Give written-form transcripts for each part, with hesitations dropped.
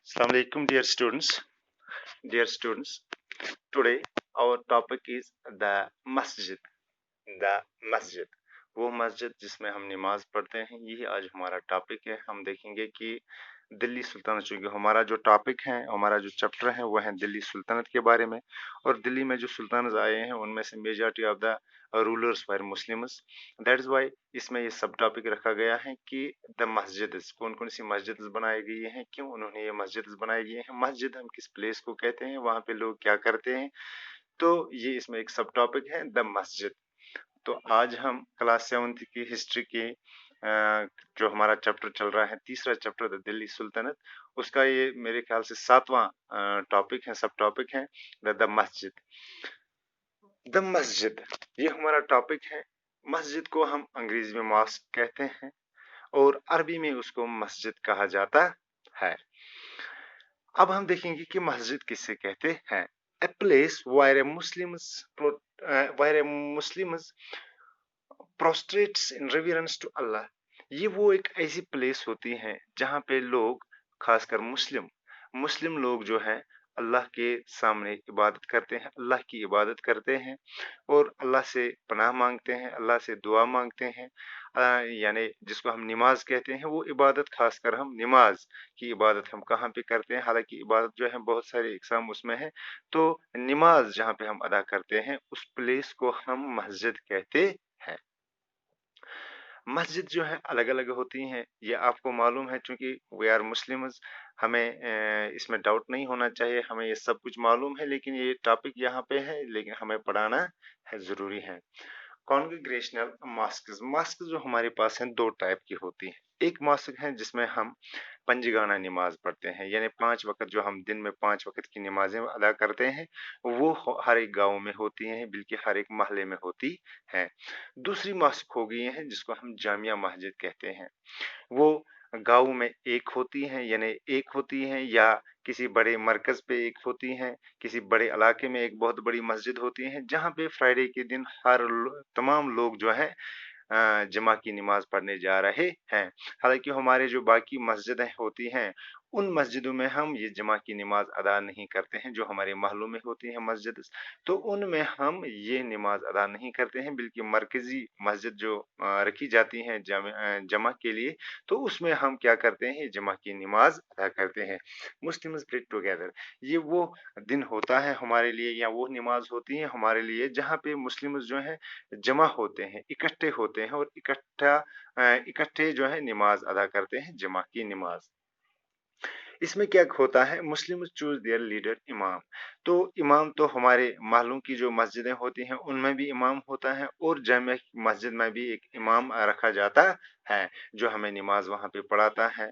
Assalamu alaikum, dear students. Dear students, today our topic is the masjid. The masjid. वो मस्जिद जिसमें हम नमाज पढ़ते हैं, यही आज हमारा टॉपिक है। हम देखेंगे कि दिल्ली सुल्तानत, चूँकि हमारा जो टॉपिक है, हमारा जो चैप्टर है वो है दिल्ली सुल्तानत के बारे में। और दिल्ली में जो सुल्तानत आए हैं उनमें से majority of the rulers were Muslims. That is why इसमें ये सब टॉपिक रखा गया है कि द मस्जिद, कौन कौन सी मस्जिद बनाई गई हैं, क्यों उन्होंने ये मस्जिद बनाई गई हैं, मस्जिद हम किस प्लेस को कहते हैं, वहाँ पे लोग क्या करते हैं। तो ये इसमें एक सब टॉपिक है द मस्जिद। तो आज हम क्लास 7th की हिस्ट्री की जो हमारा चैप्टर चल रहा है, तीसरा चैप्टर द दिल्ली सुल्तानत, उसका ये मेरे ख्याल से 7वां टॉपिक है, सब टॉपिक है द मस्जिद। द मस्जिद ये हमारा टॉपिक है। मस्जिद को हम अंग्रेजी में मॉस्क कहते हैं और अरबी में उसको मस्जिद कहा जाता है। अब हम देखेंगे कि मस्जिद किससे कहते हैं। A place where a Muslims prostrates in reverence to Allah। ये वो एक ऐसी प्लेस होती है जहाँ पे लोग, खासकर मुस्लिम लोग जो है अल्लाह के सामने इबादत करते हैं, अल्लाह की इबादत करते हैं और अल्लाह से पनाह मांगते हैं, अल्लाह से दुआ मांगते हैं। यानी जिसको हम नमाज कहते हैं, वो इबादत, खासकर हम नमाज की इबादत हम कहाँ पे करते हैं। हालांकि इबादत जो है बहुत सारे इकसाम उसमें है, तो नमाज जहाँ पे हम अदा करते हैं उस प्लेस को हम मस्जिद कहते हैं। मस्जिद जो है अलग अलग होती हैं, ये आपको मालूम है, चूंकि वी आर मुस्लिम्स, हमें इसमें डाउट नहीं होना चाहिए, हमें ये सब कुछ मालूम है, लेकिन ये टॉपिक यहाँ पे है, लेकिन हमें पढ़ाना है, जरूरी है। कॉन्ग्रेगेशनल मास्क जो हमारे पास हैं दो टाइप की होती हैं। एक मास्क है जिसमें हम पंजगाना नमाज पढ़ते हैं, यानी 5 वक्त जो हम दिन में 5 वक्त की नमाजें अदा करते हैं, वो हर एक गांव में होती हैं, बल्कि हर एक महल्ले में होती हैं। दूसरी मास्क हो गई है जिसको हम जामिया मस्जिद कहते हैं। वो गांव में एक होती हैं, यानी एक होती हैं, या किसी बड़े मरकज पे एक होती हैं, किसी बड़े इलाके में एक बहुत बड़ी मस्जिद होती है, जहाँ पे फ्राइडे के दिन तमाम लोग जो है जमा की नमाज पढ़ने जा रहे हैं। हालांकि हमारे जो बाकी मस्जिदें होती हैं, उन मस्जिदों में हम ये जमा की नमाज अदा नहीं करते हैं। जो हमारे महलों में होती है मस्जिद, तो उनमें हम ये नमाज अदा नहीं करते हैं, बल्कि मरकजी मस्जिद जो रखी जाती हैं जमा के लिए, तो उसमें हम क्या करते हैं, जमा की नमाज अदा करते हैं। मुस्लिम्स प्रे टुगेदर, ये वो दिन होता है हमारे लिए, या वो नमाज होती है हमारे लिए जहाँ पे मुस्लिम जो है जमा होते हैं, इकट्ठे होते हैं और इकट्ठे जो है नमाज अदा करते हैं, जमा की नमाज। इसमें क्या होता है, मुस्लिम चूज देयर लीडर इमाम। तो इमाम तो हमारे महलों की जो मस्जिदें होती हैं उनमें भी इमाम होता है, और जामिया मस्जिद में भी एक इमाम रखा जाता है जो हमें नमाज वहां पे पढ़ाता है।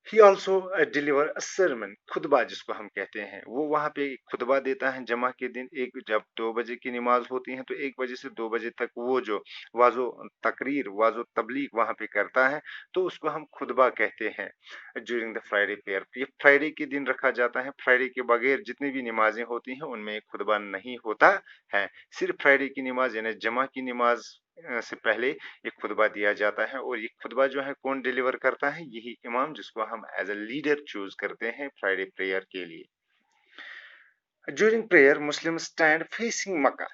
He also deliver a sermon, खुतबा जिसको हम कहते हैं, वो वहाँ पे खुतबा देता है जमा के दिन। एक जब 2 बजे की नमाज होती है तो 1 बजे से 2 बजे तक वो जो वाजो तकरीर, वाजो तबलीग वहाँ पे करता है, तो उसको हम खुतबा कहते हैं। ड्यूरिंग द फ्राइडे प्रेयर, ये फ्राइडे के दिन रखा जाता है। फ्राइडे के बगैर जितनी भी नमाजें होती हैं उनमें एक खुतबा नहीं होता है। सिर्फ फ्राइडे की नमाज यानी जमा की नमाज से पहले एक खुतबा दिया जाता है, और ये खुतबा जो है कौन डिलीवर करता है, यही इमाम, जिसको हम एज ए लीडर चूज करते हैं फ्राइडे प्रेयर के लिए। ड्यूरिंग प्रेयर मुस्लिम स्टैंड फेसिंग मक्का।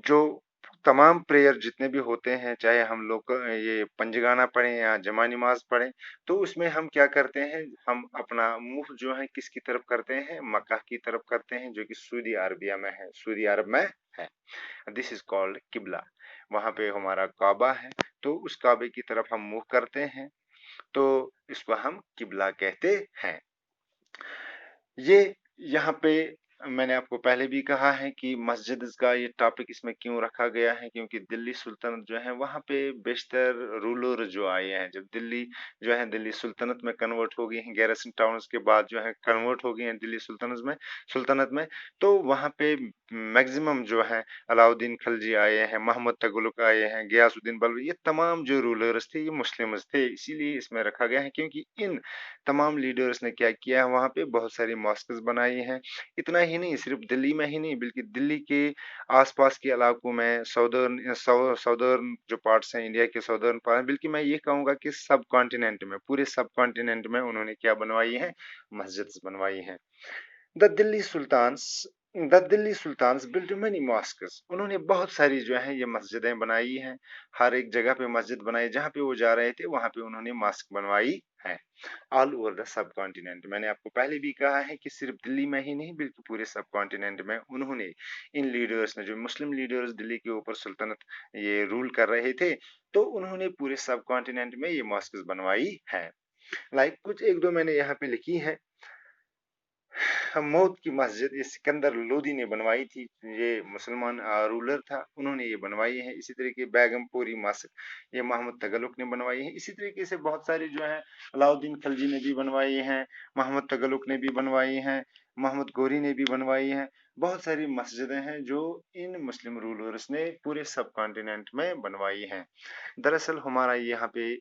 जो तमाम प्रेयर जितने भी होते हैं, चाहे हम लोग ये पंजगाना पढ़ें या जमा नमाज पढ़ें, तो उसमें हम क्या करते हैं, हम अपना मुंह जो है किसकी तरफ करते हैं, मक्का की तरफ करते हैं, जो कि सऊदी अरबिया में है, सऊदी अरब में है। दिस इज कॉल्ड किबला। वहां पे हमारा काबा है, तो उस काबे की तरफ हम मुंह करते हैं, तो इसको हम किबला कहते हैं। ये यहाँ पे मैंने आपको पहले भी कहा है कि मस्जिद का ये टॉपिक इसमें क्यों रखा गया है, क्योंकि दिल्ली सुल्तनत जो है वहाँ पे बेशतर रूलर जो आए हैं। जब दिल्ली जो है दिल्ली सुल्तनत में कन्वर्ट हो गई है, गैरसन टाउन्स के बाद जो है कन्वर्ट हो गई है दिल्ली सुल्तनत में, तो वहाँ पे मैक्सिमम जो है अलाउद्दीन खलजी आए हैं, मोहम्मद तगलुक आए हैं, गयासुद्दीन बल्बी, ये तमाम जो रूलर्स थे ये मुस्लिम्स थे। इसीलिए इसमें रखा गया है, क्योंकि इन तमाम लीडर्स ने क्या किया है, वहाँ पे बहुत सारी मॉस्क्स बनाई हैं। इतना ही नहीं, सिर्फ दिल्ली में ही नहीं, बल्कि दिल्ली के आसपास के इलाकों में, साउदर्न जो पार्ट्स हैं, इंडिया के साउदर्न पार्ट, बल्कि मैं ये कहूँगा कि सब कॉन्टिनेंट में, पूरे सब कॉन्टिनेंट में उन्होंने क्या बनवाई है, मस्जिद बनवाई है। The Delhi sultans the Delhi sultans built many mosques, उन्होंने बहुत सारी जो है ये मस्जिदें बनाई हैं। हर एक जगह पे मस्जिद बनाई, जहाँ पे वो जा रहे थे वहां पे उन्होंने मॉस्क बनवाई है। All over the sub continent, मैंने आपको पहले भी कहा है कि सिर्फ दिल्ली में ही नहीं बल्कि पूरे सब कॉन्टिनेंट में उन्होंने, इन लीडर्स ने, जो मुस्लिम लीडर्स दिल्ली के ऊपर सुल्तनत ये रूल कर रहे थे, तो उन्होंने पूरे सब कॉन्टिनेंट में ये मॉस्क बनवाई है। लाइक कुछ एक दो मैंने यहाँ पे लिखी है। मौत की मस्जिद ये सिकंदर लोदी ने बनवाई थी, ये मुसलमान रूलर था, उन्होंने ये बनवाई है। इसी तरीके बेगमपुरी मस्जिद ये मोहम्मद तगलुक ने बनवाई है। इसी तरीके से बहुत सारी जो है, अलाउद्दीन खिलजी ने भी बनवाई है, मोहम्मद तगलुक ने भी बनवाई है, मोहम्मद गोरी ने भी बनवाई है। बहुत सारी मस्जिदें हैं जो इन मुस्लिम रूलर्स ने पूरे सब कॉन्टिनेंट में बनवाई हैं। दरअसल हमारा यहाँ पे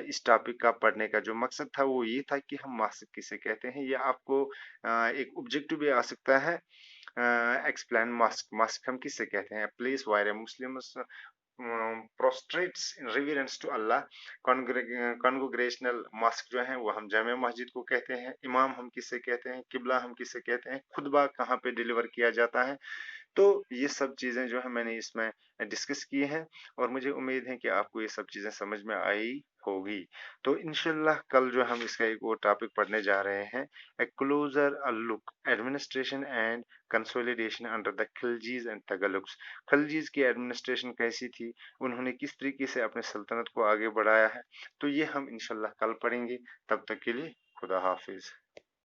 इस टॉपिक का पढ़ने का जो मकसद था वो ये था कि हम मस्जिद किसे कहते हैं, ये आपको एक ऑब्जेक्टिव भी आ सकता है। एक्सप्लेन मस्क, मस्क हम किसे कहते हैं, place where Muslims prostrates in reverence to Allah. Congregational mosque जो है वो हम जामे मस्जिद को कहते हैं। इमाम हम किसे कहते हैं, किबला हम किसे कहते हैं, खुतबा कहाँ पे डिलीवर किया जाता है। तो ये सब चीजें जो है मैंने इसमें डिस्कस की हैं, और मुझे उम्मीद है कि आपको ये सब चीजें समझ में आई होगी। तो इंशाल्लाह कल जो हम इसका एक और टॉपिक पढ़ने जा रहे हैं, a closer a look administration and consolidation under the Khiljis and Tughlaqs. Khiljis की एडमिनिस्ट्रेशन कैसी थी, उन्होंने किस तरीके से अपने सल्तनत को आगे बढ़ाया है, तो ये हम इंशाल्लाह कल पढ़ेंगे। तब तक के लिए खुदा हाफिज।